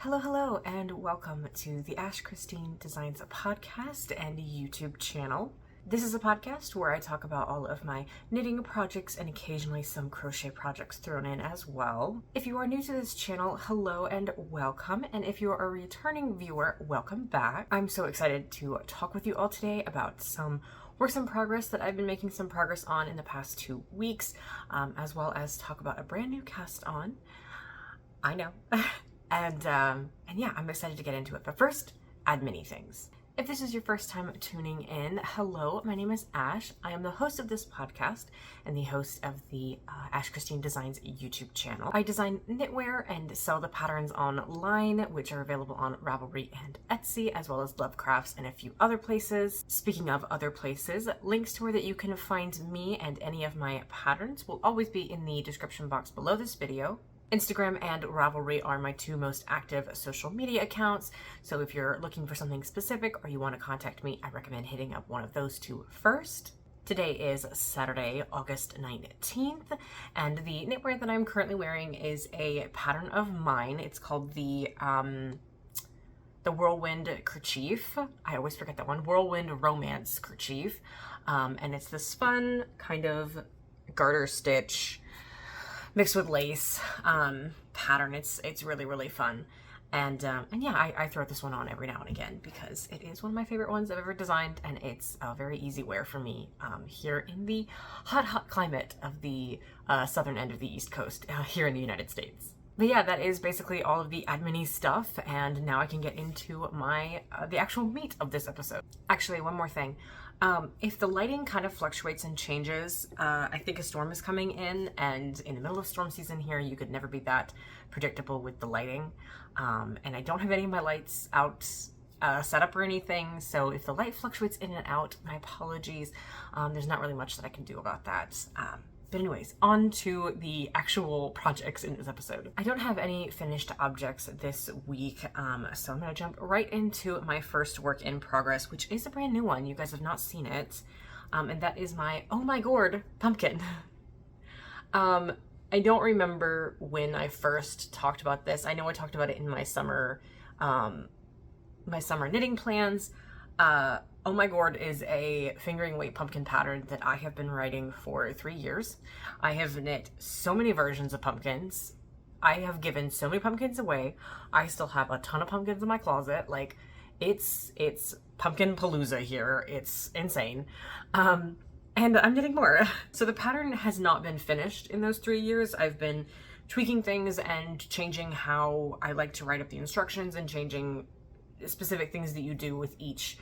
Hello, and welcome to the Ash Christine Designs podcast and YouTube channel. This is a podcast where I talk about all of my knitting projects and occasionally some crochet projects thrown in as well. If you are new to this channel, hello and welcome. And if you are a returning viewer, welcome back. I'm so excited to talk with you all today about some works in progress that I've been making some progress on in the past 2 weeks, as well as talk about a brand new cast on. I know. And yeah, I'm excited to get into it. But first, admin-y things. If this is your first time tuning in, hello, my name is Ash. I am the host of this podcast and the host of the Ash Christine Designs YouTube channel. I design knitwear and sell the patterns online, which are available on Ravelry and Etsy, as well as Lovecrafts and a few other places. Speaking of other places, links to where that you can find me and any of my patterns will always be in the description box below this video. Instagram and Ravelry are my two most active social media accounts, so if you're looking for something specific or you want to contact me, I recommend hitting up one of those two first. Today is Saturday, August 19th, and the knitwear that I'm currently wearing is a pattern of mine. It's called the Whirlwind Kerchief. I always forget that one. Whirlwind Romance Kerchief. And it's this fun kind of garter stitch mixed with lace pattern. It's really fun, and yeah, I throw this one on every now and again because it is one of my favorite ones I've ever designed, and it's a very easy wear for me here in the hot climate of the southern end of the East Coast here in the United States. But yeah, that is basically all of the admin-y stuff, and now I can get into my the actual meat of this episode. Actually, one more thing. If the lighting kind of fluctuates and changes, I think a storm is coming in, and in the middle of storm season here, you could never be that predictable with the lighting. And I don't have any of my lights out set up or anything, so if the light fluctuates in and out, my apologies. There's not really much that I can do about that. But anyways, on to the actual projects in this episode. I don't have any finished objects this week, so I'm gonna jump right into my first work in progress, which is a brand new one. You guys have not seen it, and that is my Oh My Gourd pumpkin. I don't remember when I first talked about this. I know I talked about it in my summer knitting plans. Oh My Gourd is a fingering weight pumpkin pattern that I have been writing for 3 years. I have knit so many versions of pumpkins. I have given so many pumpkins away. I still have a ton of pumpkins in my closet. Like, it's Pumpkin-Palooza here. It's insane. And I'm knitting more. So the pattern has not been finished in those 3 years. I've been tweaking things and changing how I like to write up the instructions and changing specific things that you do with each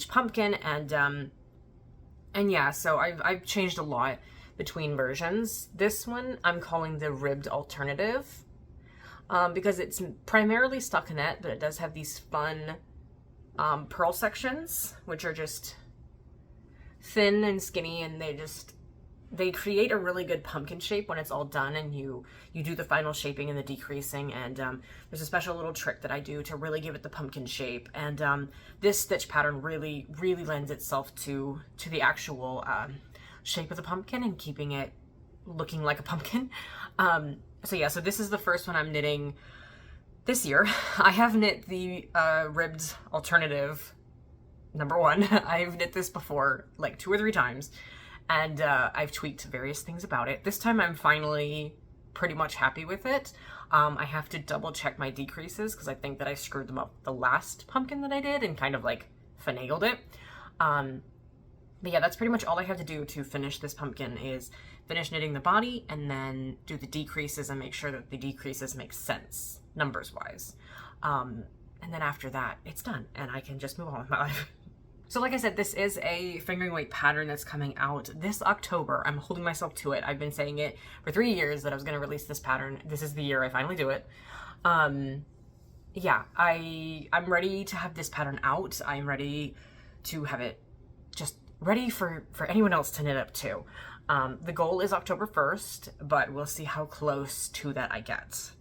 pumpkin, and yeah, so I've changed a lot between versions. This one I'm calling the ribbed alternative, because it's primarily stockinette, but it does have these fun purl sections, which are just thin and skinny, and they create a really good pumpkin shape when it's all done and you do the final shaping and the decreasing, and there's a special little trick that I do to really give it the pumpkin shape, and this stitch pattern really lends itself to the actual shape of the pumpkin and keeping it looking like a pumpkin. So yeah, so this is the first one I'm knitting this year. I have knit the ribbed alternative #1. I've knit this before like 2 or 3 times. And I've tweaked various things about it. This time I'm finally pretty much happy with it. I have to double check my decreases because I think that I screwed them up the last pumpkin that I did and kind of like finagled it. But yeah, that's pretty much all I have to do to finish this pumpkin is finish knitting the body and then do the decreases and make sure that the decreases make sense numbers wise. And then after that, it's done and I can just move on with my life. So like I said, this is a fingering weight pattern that's coming out this October. I'm holding myself to it. I've been saying it for 3 years that I was going to release this pattern. This is the year I finally do it. Yeah, I'm ready to have this pattern out. I'm ready to have it just ready for anyone else to knit up to. The goal is October 1st, but we'll see how close to that I get.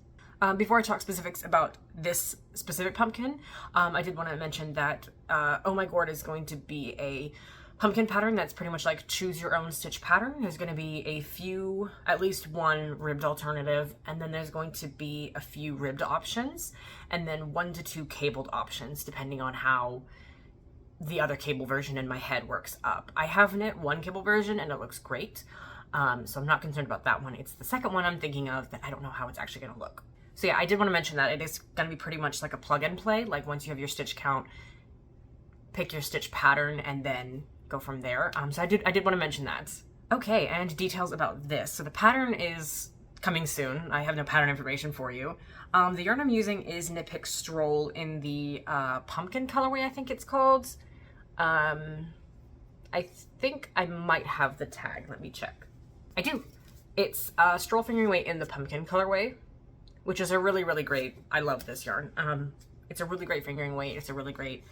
Before I talk specifics about this specific pumpkin, I did want to mention that Oh My Gourd is going to be a pumpkin pattern that's pretty much like choose your own stitch pattern. There's going to be a few, at least one ribbed alternative, and then there's going to be a few ribbed options, and then 1 to 2 cabled options depending on how the other cable version in my head works up. I have knit one cable version and it looks great, so I'm not concerned about that one. It's the second one I'm thinking of that I don't know how it's actually going to look. So yeah, I did want to mention that it is going to be pretty much like a plug and play. Like once you have your stitch count, pick your stitch pattern and then go from there. So I did want to mention that. Okay, and details about this. So the pattern is coming soon. I have no pattern information for you. The yarn I'm using is Knit Pick Stroll in the pumpkin colorway, I think it's called. I think I might have the tag. Let me check. I do. It's Stroll fingering weight in the pumpkin colorway, which is a really, really great, I love this yarn. It's a really great fingering weight. It's a really great,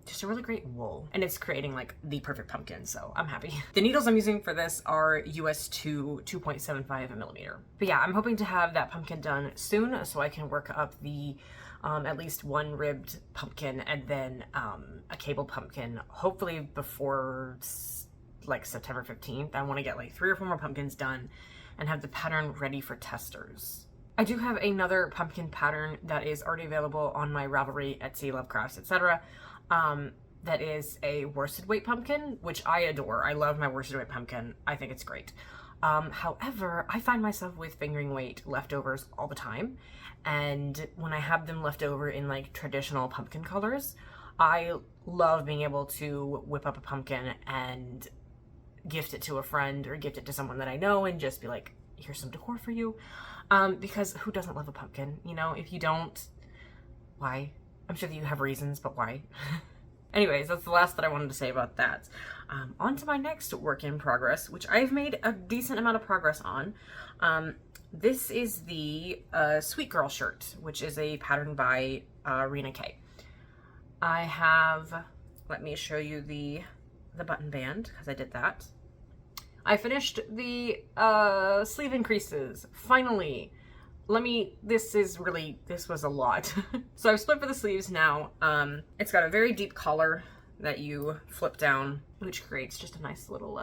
just a really great wool. And it's creating like the perfect pumpkin, so I'm happy. The needles I'm using for this are US 2.75 millimeter. But yeah, I'm hoping to have that pumpkin done soon so I can work up the at least one ribbed pumpkin and then a cable pumpkin, hopefully before like September 15th. I want to get like 3 or 4 more pumpkins done and have the pattern ready for testers. I do have another pumpkin pattern that is already available on my Ravelry, Etsy, Lovecrafts, etc. That is a worsted weight pumpkin, which I adore. I love my worsted weight pumpkin. I think it's great. However, I find myself with fingering weight leftovers all the time. And when I have them left over in like traditional pumpkin colors, I love being able to whip up a pumpkin and gift it to a friend or gift it to someone that I know and just be like, here's some decor for you. Because who doesn't love a pumpkin? You know, if you don't, why? I'm sure that you have reasons, but why? Anyways, that's the last that I wanted to say about that. On to my next work in progress, which I've made a decent amount of progress on. This is the Sweet Girl shirt, which is a pattern by Rena K. I have, let me show you the button band, because I did that. I finished the sleeve increases, finally. This was a lot. So I've split for the sleeves now. It's got a very deep collar that you flip down, which creates just a nice little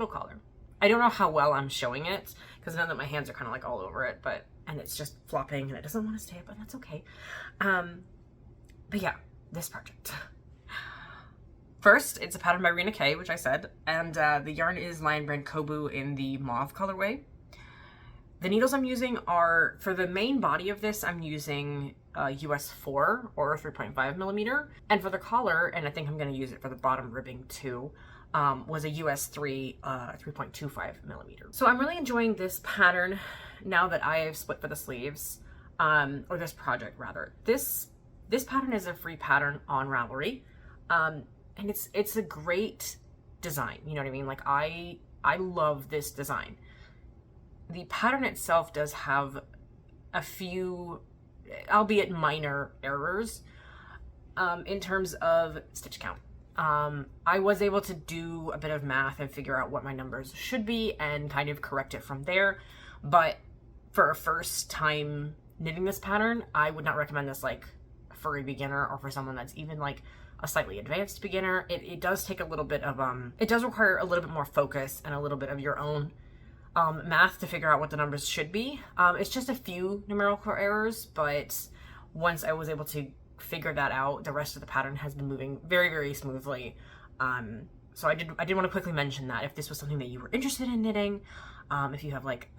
collar. I don't know how well I'm showing it, because now that my hands are kind of like all over it, and it's just flopping and it doesn't want to stay up, but that's okay. But yeah, this project. First, it's a pattern by Rena K, which I said, and the yarn is Lion Brand Kobu in the mauve colorway. The needles I'm using are, for the main body of this, I'm using US 4 or 3.5 millimeter. And for the collar, and I think I'm going to use it for the bottom ribbing too, was a US 3, 3.25 millimeter. So I'm really enjoying this pattern now that I have split for the sleeves, or this project rather. This pattern is a free pattern on Ravelry, and it's a great design. You know what I mean? Like I love this design. The pattern itself does have a few, albeit minor, errors in terms of stitch count. I was able to do a bit of math and figure out what my numbers should be and kind of correct it from there. But for a first time knitting this pattern, I would not recommend this like for a beginner or for someone that's even like a slightly advanced beginner. It does take a little bit of, it does require a little bit more focus and a little bit of your own math to figure out what the numbers should be. It's just a few numerical errors, but once I was able to figure that out, the rest of the pattern has been moving very, very smoothly. So I did want to quickly mention that if this was something that you were interested in knitting, if you have like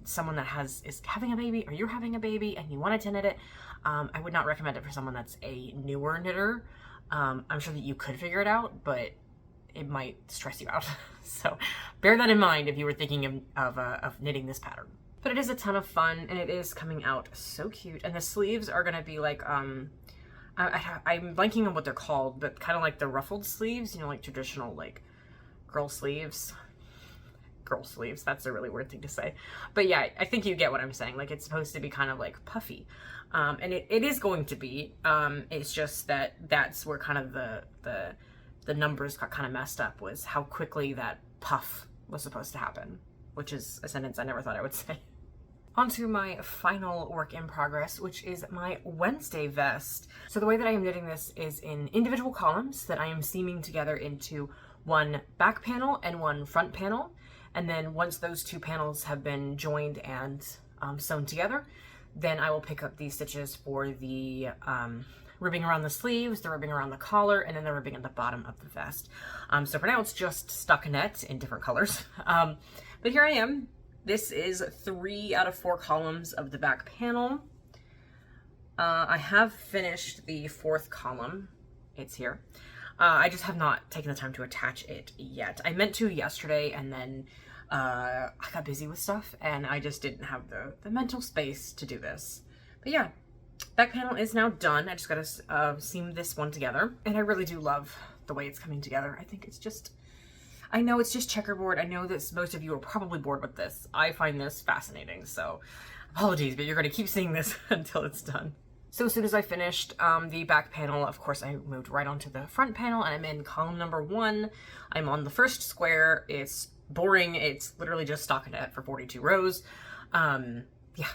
someone that is having a baby or you're having a baby and you wanted to knit it, I would not recommend it for someone that's a newer knitter. I'm sure that you could figure it out, but it might stress you out. So bear that in mind if you were thinking of knitting this pattern. But it is a ton of fun and it is coming out so cute. And the sleeves are going to be like, I'm blanking on what they're called, but kind of like the ruffled sleeves, you know, like traditional like girl sleeves. Girl sleeves, that's a really weird thing to say. But yeah, I think you get what I'm saying. Like it's supposed to be kind of like puffy. And it is going to be. It's just that's where kind of the numbers got kind of messed up, was how quickly that puff was supposed to happen, which is a sentence I never thought I would say. Onto my final work in progress, which is my Wednesday vest. So the way that I am knitting this is in individual columns that I am seaming together into one back panel and one front panel. And then once those two panels have been joined and sewn together, then I will pick up these stitches for the ribbing around the sleeves, the ribbing around the collar, and then the ribbing at the bottom of the vest. So for now it's just stockinette in different colors. But here I am. This is 3 out of 4 columns of the back panel. I have finished the 4th column. It's here. I just have not taken the time to attach it yet. I meant to yesterday, and then I got busy with stuff and I just didn't have the mental space to do this. But yeah, back panel is now done. I just gotta seam this one together, and I really do love the way it's coming together. I think it's just, I know it's just checkerboard. I know that most of you are probably bored with this. I find this fascinating, so apologies, but you're gonna keep seeing this until it's done. So as soon as I finished the back panel, of course, I moved right onto the front panel, and I'm in column number 1. I'm on the first square. It's boring. It's literally just stockinette for 42 rows. Yeah,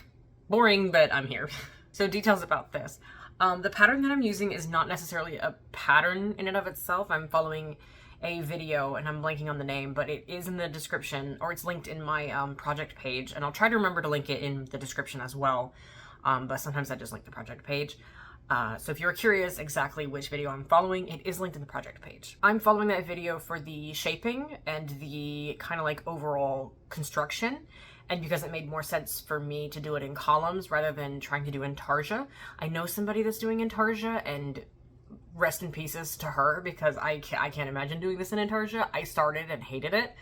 boring, but I'm here. So details about this. The pattern that I'm using is not necessarily a pattern in and of itself. I'm following a video, and I'm blanking on the name, but it is in the description, or it's linked in my project page, and I'll try to remember to link it in the description as well. But sometimes I just link the project page. So if you're curious exactly which video I'm following, it is linked in the project page. I'm following that video for the shaping and the kind of like overall construction, and because it made more sense for me to do it in columns rather than trying to do intarsia. I know somebody that's doing intarsia, and rest in pieces to her, because I can't imagine doing this in intarsia. I started and hated it.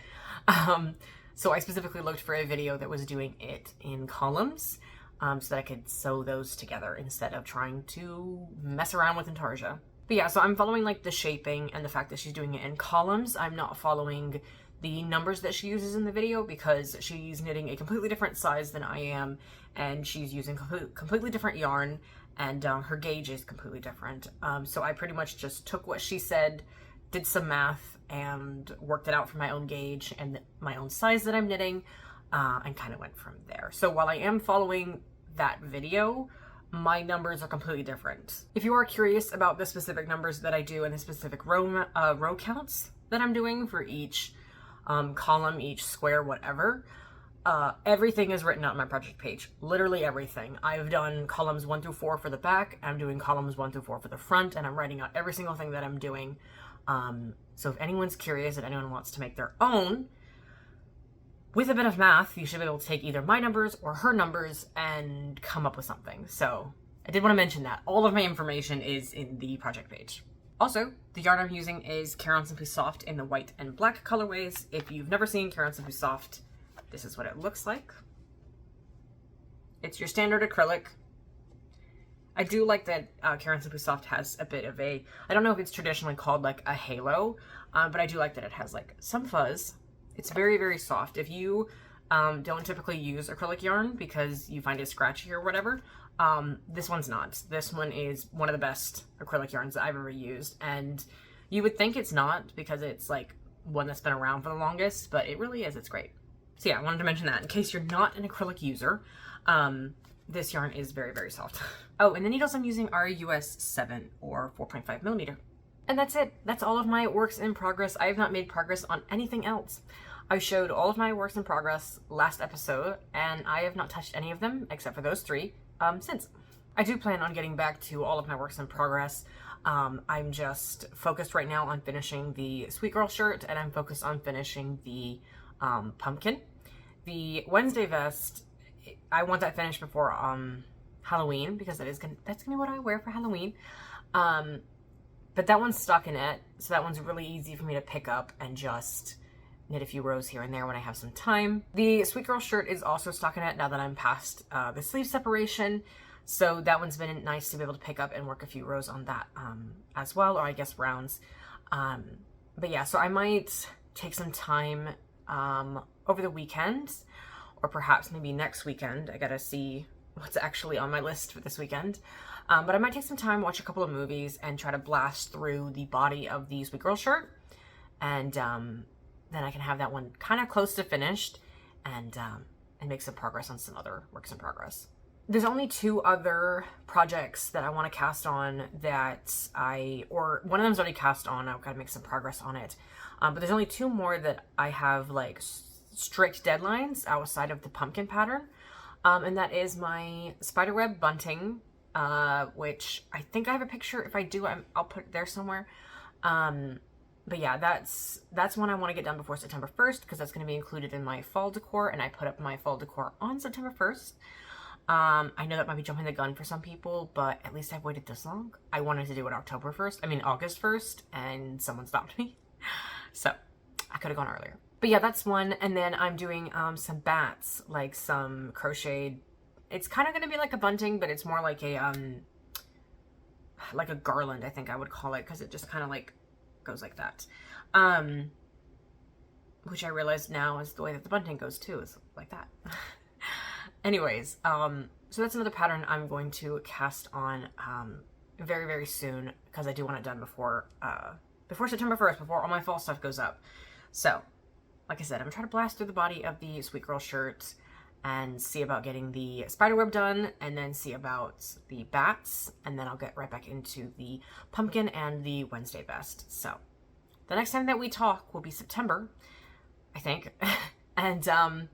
So I specifically looked for a video that was doing it in columns, so that I could sew those together instead of trying to mess around with intarsia. But yeah, so I'm following like the shaping and the fact that she's doing it in columns. I'm not following the numbers that she uses in the video, because she's knitting a completely different size than I am, and she's using completely different yarn, and her gauge is completely different. So I pretty much just took what she said, did some math, and worked it out for my own gauge and my own size that I'm knitting, and kind of went from there. So while I am following that video, my numbers are completely different. If you are curious about the specific numbers that I do and the specific row counts that I'm doing for each column, each square, whatever, everything is written out on my project page. Literally everything. I've done columns 1 through 4 for the back. I'm doing columns 1 through 4 for the front, and I'm writing out every single thing that I'm doing. So if anyone's curious and anyone wants to make their own, with a bit of math, you should be able to take either my numbers or her numbers and come up with something. So I did want to mention that. All of my information is in the project page. Also, the yarn I'm using is Care On Simply Soft in the white and black colorways. If you've never seen Care On Simply Soft, this is what it looks like. It's your standard acrylic. I do like that Care On Simply Soft has a bit of a, I don't know if it's traditionally called like a halo, but I do like that it has like some fuzz. It's very, very soft. If you don't typically use acrylic yarn because you find it scratchy or whatever, this one's not. This one is one of the best acrylic yarns that I've ever used, and you would think it's not because it's like one that's been around for the longest, but it really is. It's great. So yeah, I wanted to mention that in case you're not an acrylic user. This yarn is very, very soft. Oh, and the needles I'm using are US 7 or 4.5 millimeter. And that's it. That's all of my works in progress. I have not made progress on anything else. I showed all of my works in progress last episode, and I have not touched any of them except for those 3 since. I do plan on getting back to all of my works in progress. I'm just focused right now on finishing the Sweet Girl shirt, and I'm focused on finishing the pumpkin. The Wednesday vest, I want that finished before Halloween, because that's gonna be what I wear for Halloween. But that one's stockinette, so that one's really easy for me to pick up and just knit a few rows here and there when I have some time. The Sweet Girl shirt is also stockinette now that I'm past the sleeve separation, so that one's been nice to be able to pick up and work a few rows on that as well, or I guess rounds. But yeah, so I might take some time over the weekend, or perhaps maybe next weekend. I gotta see what's actually on my list for this weekend. But I might take some time, watch a couple of movies, and try to blast through the body of the Sweet Girl shirt. And then I can have that one kind of close to finished. And and make some progress on some other works in progress. There's only 2 other projects that I want to cast on that or one of them's already cast on. I've got to make some progress on it. But there's only 2 more that I have like strict deadlines outside of the pumpkin pattern. And that is my spiderweb bunting, which I think I have a picture. If I do, I'll put it there somewhere. But yeah, that's one I want to get done before September 1st, because that's going to be included in my fall decor, and I put up my fall decor on September 1st. I know that might be jumping the gun for some people, but at least I've waited this long. I wanted to do it August 1st, and someone stopped me. So I could have gone earlier. But yeah, that's one. And then I'm doing some bats, like some crocheted. It's kind of going to be like a bunting, but it's more like a garland, I think I would call it, because it just kind of like goes like that. Which I realize now is the way that the bunting goes too, is like that. Anyways, so that's another pattern I'm going to cast on very, very soon, because I do want it done before September 1st, before all my fall stuff goes up. So, like I said, I'm going to try to blast through the body of the Sweet Girl shirt and see about getting the spiderweb done, and then see about the bats, and then I'll get right back into the pumpkin and the Wednesday vest. So, the next time that we talk will be September, I think, and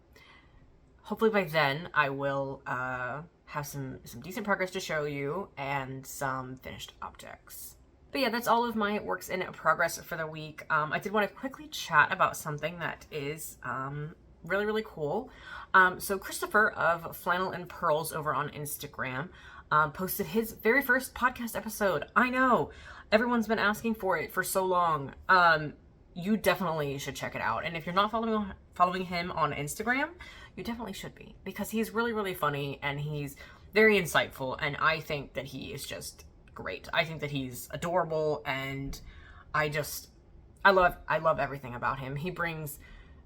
hopefully by then I will have some decent progress to show you and some finished objects. But yeah, that's all of my works in progress for the week. I did want to quickly chat about something that is really, really cool. So Christopher of Flannel and Pearls over on Instagram posted his very first podcast episode. I know, everyone's been asking for it for so long. You definitely should check it out. And if you're not following him on Instagram, you definitely should be, because he's really, really funny and he's very insightful, and I think that he is just great. I think that he's adorable, and I love everything about him. He brings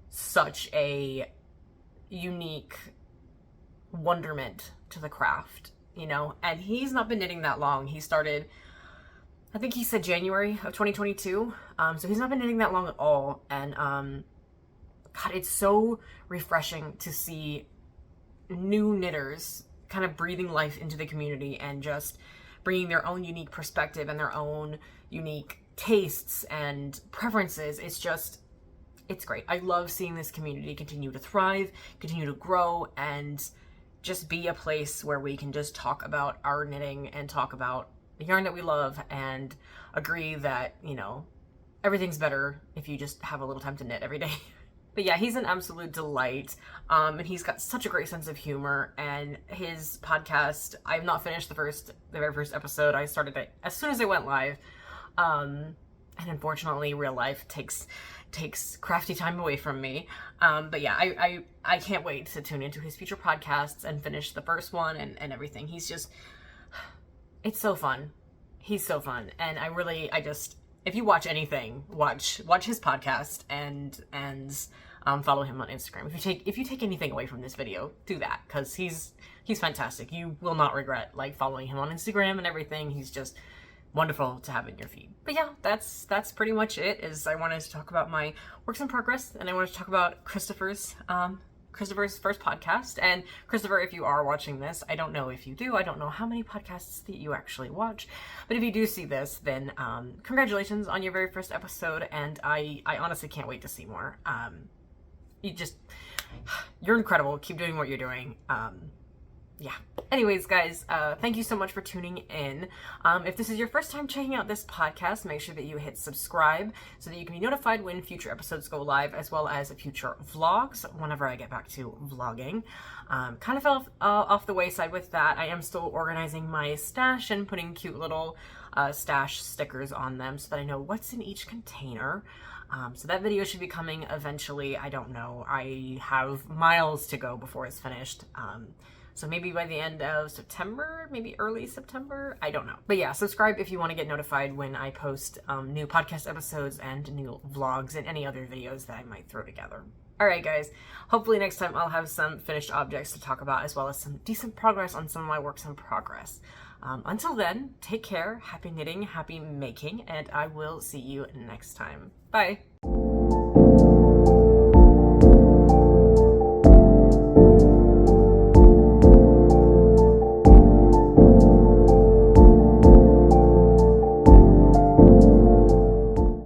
such a unique wonderment to the craft, you know, and he's not been knitting that long. He started, I think he said January of 2022, so he's not been knitting that long at all, and God, it's so refreshing to see new knitters kind of breathing life into the community and just bringing their own unique perspective and their own unique tastes and preferences. It's great. I love seeing this community continue to thrive, continue to grow, and just be a place where we can just talk about our knitting and talk about the yarn that we love and agree that, you know, everything's better if you just have a little time to knit every day. But yeah, he's an absolute delight, and he's got such a great sense of humor, and his podcast, I've not finished the very first episode. I started it as soon as it went live, and unfortunately real life takes crafty time away from me, but yeah, I can't wait to tune into his future podcasts and finish the first one and everything. It's so fun. He's so fun, and if you watch anything, watch his podcast and follow him on Instagram. If you take anything away from this video, do that, because he's fantastic. You will not regret like following him on Instagram and everything. He's just wonderful to have in your feed. But yeah, that's pretty much it. I wanted to talk about my works in progress, and I wanted to talk about Christopher's first podcast. And Christopher, if you are watching this, I don't know if you do. I don't know how many podcasts that you actually watch, but if you do see this, then congratulations on your very first episode, and I honestly can't wait to see more. You're incredible. Keep doing what you're doing. Yeah. Anyways, guys, thank you so much for tuning in. If this is your first time checking out this podcast, make sure that you hit subscribe so that you can be notified when future episodes go live, as well as future vlogs whenever I get back to vlogging. Kind of fell off the wayside with that. I am still organizing my stash and putting cute little stash stickers on them so that I know what's in each container. So that video should be coming eventually. I don't know. I have miles to go before it's finished. So maybe by the end of September, maybe early September, I don't know. But yeah, subscribe if you want to get notified when I post new podcast episodes and new vlogs and any other videos that I might throw together. Alright guys, hopefully next time I'll have some finished objects to talk about, as well as some decent progress on some of my works in progress. Until then, take care, happy knitting, happy making, and I will see you next time. Bye!